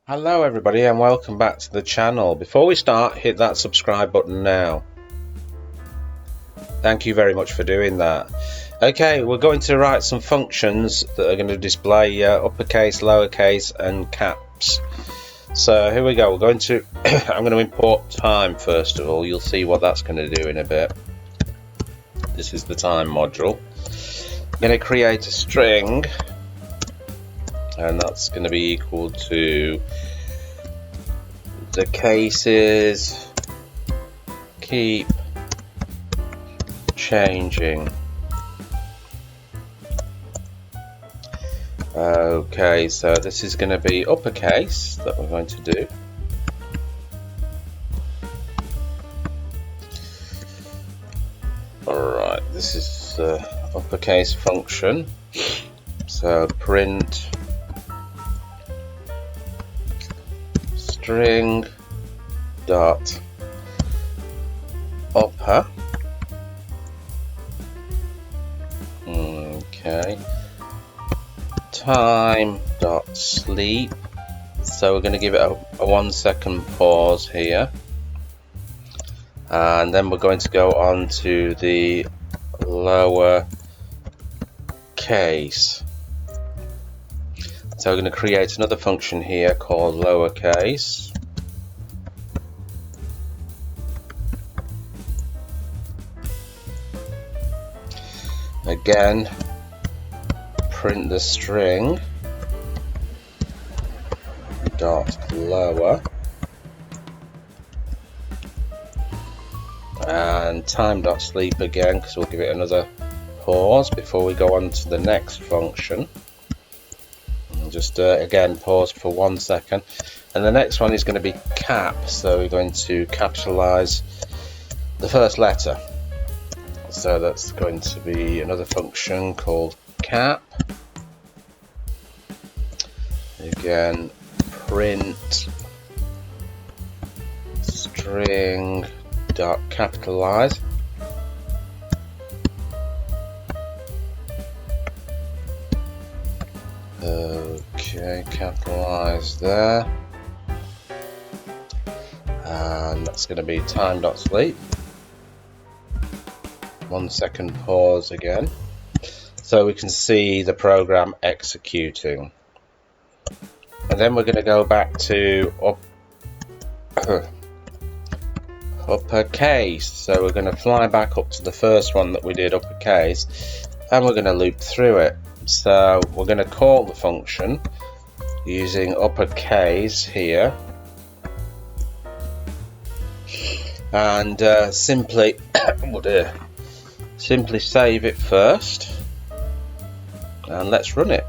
Hello everybody and welcome back to the channel. Before we start, hit that subscribe button now. Thank you very much for doing that. Okay, we're going to write some functions that are going to display uppercase, lowercase and caps. So here we go. We're going to I'm going to import time first of all. You'll see what that's going to do in a bit. This is the time module. I'm going to create a string, and that's going to be equal to the cases keep changing. Okay, so this is going to be uppercase that we're going to do. Alright, this is the uppercase function. So print string dot upper. Okay, time dot sleep. So we're going to give it a 1 second pause here, and then we're going to go on to the lower case. So we're going to create another function here called lowercase. Again, print the string dot lower, and time dot sleep again, because we'll give it another pause before we go on to the next function. Just again pause for 1 second, and the next one is going to be cap. So we're going to capitalize the first letter, so that's going to be another function called cap. Again, print string dot capitalize. Okay, capitalize there, and that's going to be time dot sleep. 1 second pause again, so we can see the program executing. And then we're going to go back to uppercase. So we're going to fly back up to the first one that we did, uppercase, and we're going to loop through it. So we're going to call the function using uppercase here, and simply save it first, and let's run it.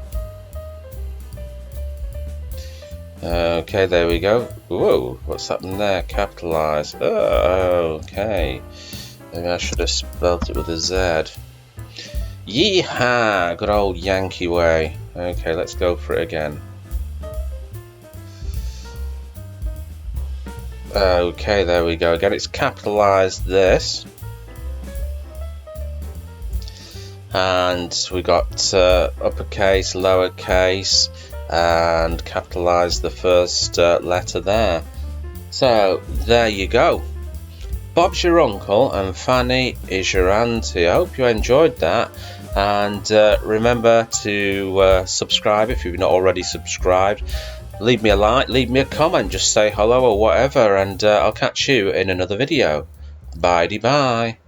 Okay, there we go. Whoa, what's happened there? Capitalize. Oh, okay. Maybe I should have spelled it with a Z. Yeehaw! Good old Yankee way. Okay, let's go for it again. Okay, there we go. Again, it's capitalized this. And we got uppercase, lowercase, and capitalize the first letter there. So there you go. Bob's your uncle and Fanny is your auntie. I hope you enjoyed that, and remember to subscribe if you've not already subscribed. Leave me a like, leave me a comment, just say hello or whatever, and I'll catch you in another video. Bye-bye.